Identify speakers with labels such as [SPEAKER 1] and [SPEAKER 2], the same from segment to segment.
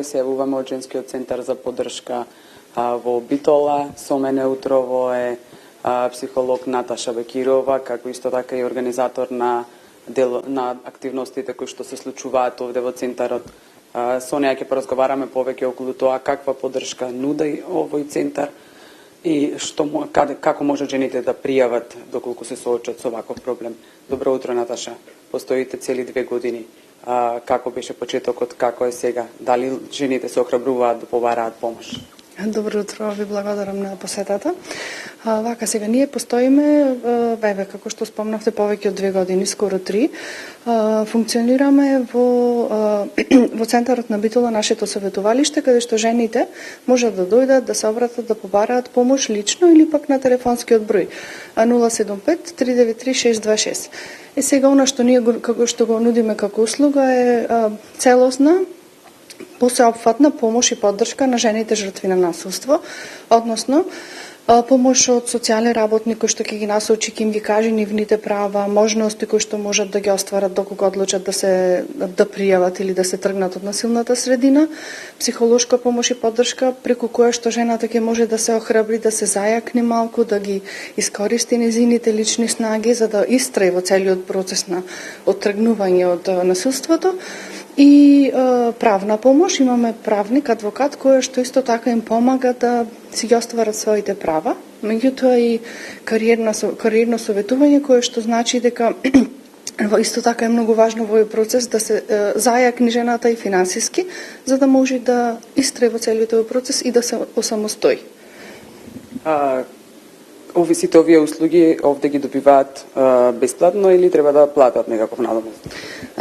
[SPEAKER 1] Се јавуваме од Женскиот центар за поддршка во Битола. Со мене утрово е психолог Наташа Бекирова, како исто така и организатор на активностите кои што се случуваат овде во центарот. Со неја ќе поразговараме повеќе околу тоа каква поддршка нуди овој центар и како може жените да пријават доколку се соочат со ваков проблем. Добро утро, Наташа. Постоите цели 2 години. Како беше почетокот, како е сега? Дали жените се охрабруваат да побараат помош?
[SPEAKER 2] Добро утро, ви благодарам на посетата. Вака сега ние постоиме, како што спомнавте, повеќе од 2 години, скоро 3. Функционираме во центарот на Битола, нашето советувалиште, каде што жените можат да дојдат, да се обратат, да побараат помош лично или пак на телефонскиот број 075 393 626. И сега она што ние како што го нудиме како услуга е целосна, посеопфатна помош и поддршка на жените жртви на насилство, односно помош од социјален работник кој што ќе ги насочи, ќе им ги каже нивните права, можности кои што можат да ги остварат докога одлучат да пријават или да се тргнат од насилната средина, психолошка помош и поддршка преку која што жената ќе може да се охрабри, да се зајакне малку, да ги искористи незините лични снаги за да истраи во целиот процес на оттргнување од насилството. И правна помош, имаме правник, адвокат, кој што исто така им помага да си ги остварат своите права. Меѓутоа и кариерно советување, кое што значи дека исто така е многу важно во овој процес да се зајакни жената и финансиски, за да може да истраи во целиот овој процес и да се осамостои.
[SPEAKER 1] Сите овие услуги овде ги добиваат бесплатно или треба да платат некаков надомест?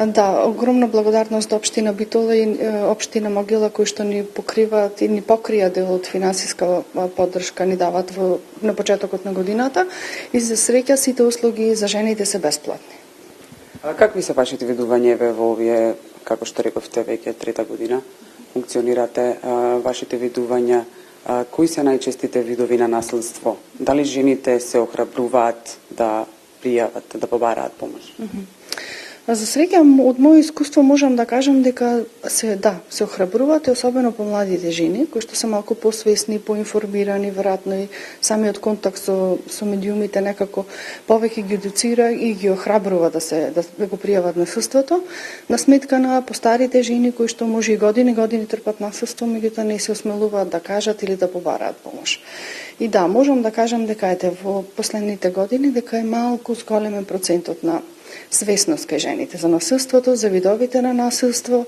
[SPEAKER 2] Да, огромна благодарност до општина Битола и општина Могила кои што ни покриваат и ни покрија дел од финансиска поддршка, ни дават на почетокот на годината и за среќа сите услуги за жените се бесплатни.
[SPEAKER 1] Какви се вашите видувања во овие, како што рековте, веќе 3-та година функционирате, вашите видувања? Кои се најчестите видови на насилство? Дали жените се охрабруваат да пријават, да побараат помош?
[SPEAKER 2] За среќа, од моје искуство можам да кажам дека се охрабруваат, и особено помладите жени, кои што се малку посвесни, поинформирани, веројатно и самиот контакт со медиумите некако повеќе ги едуцира и ги охрабрува да го пријават насилството, на сметка на постарите жени кои што може и години трпат насилство, меѓутоа не се осмелуваат да кажат или да побараат помош. И да, можам да кажам дека во последните години дека е малку зголемен процентот на свесност кај жените за насилството, за видовите на насилство.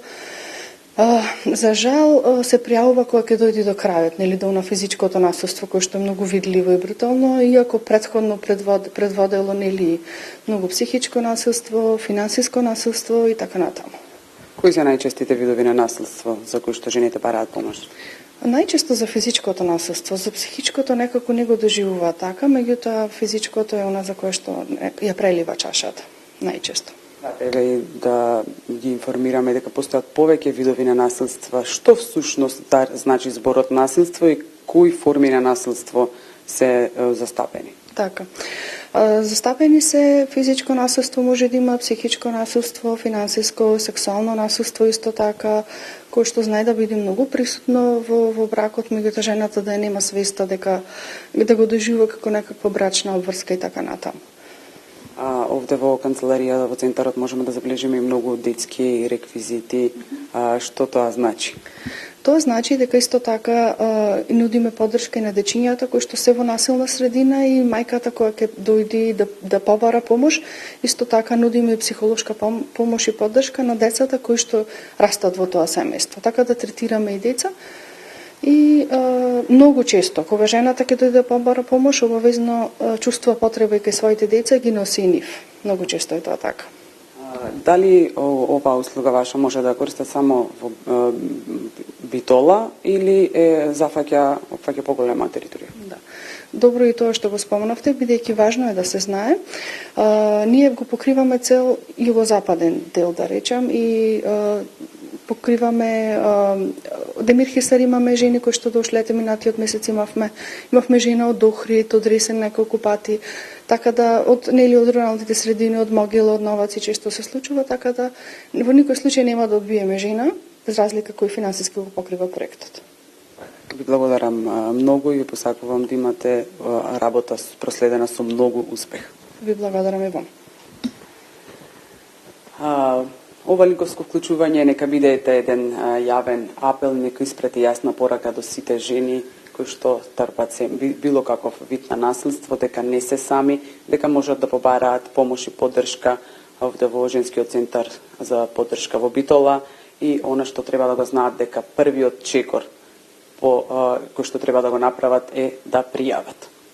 [SPEAKER 2] За жал се пријавува кога ќе дојде до крајот, нели, до на физичкото насилство кој што е многу видливо и брутално, иако претходно предводело нели многу психичко насилство, финансиско насилство и така натаму.
[SPEAKER 1] Кои се најчестите видови на насилство за кои што жените бараат помош?
[SPEAKER 2] Најчесто за физичкото насилство, за психичкото некако не го доживува така, меѓутоа физичкото е она за кое што ја прелива чашата. Најчесто.
[SPEAKER 1] Треба и да ги информираме дека постојат повеќе видови на насилства. Што всушност значи зборот насилство и кои форми на насилство се застапени?
[SPEAKER 2] Така. Застапени се физичко насилство, може да има психичко насилство, финансиско, сексуално насилство исто така, кој што знае да биде многу присутно во бракот, меѓутоа жената да нема свеста дека да го доживува како некаква брачна обврска и така натаму.
[SPEAKER 1] Овде во канцеларија, во центарот можеме да забележиме и многу детски реквизити. Што тоа значи?
[SPEAKER 2] Тоа значи дека исто така нудиме поддршка и на дечињата кои што се во насилна средина и мајката која ќе дојде да побара помош, исто така нудиме психолошка помош и поддршка на децата кои што растат во тоа семејство. Така да третираме и деца. И многу често, кога жената ќе дојде да побара помош, обавезно чувствува потреба и кај своите деца, ги носи и нив. Многу често е тоа така.
[SPEAKER 1] Дали оваа услуга ваша може да користат само во Битола или опфаќа поголема територија?
[SPEAKER 2] Да. Добро и тоа што го спомнавте, бидејќи важно е да се знае. Ние го покриваме цел југозападен дел, да речам, и покриваме Демир Хисар, имаме жени кои што дошлете минатиот месец имавме жена од Охрид, од Ресен неколку пати, така да од руралните средини, од Могила, од Новаци често се случува, така да во никој случај нема да одбиеме жена без разлика кој финансиски го покрива проектот.
[SPEAKER 1] Ви благодарам многу и ви посакувам да имате работа проследена со многу успех.
[SPEAKER 2] Ви благодарам и вам.
[SPEAKER 1] Ова ликовско вклучување нека биде еден јавен апел, нека испрати јасна порака до сите жени кои што трпат било каков вид на насилство, дека не се сами, дека можат да побараат помош и поддршка овде во Женскиот центар за поддршка во Битола, и она што треба да го знаат, дека првиот чекор кој што треба да го направат е да пријават.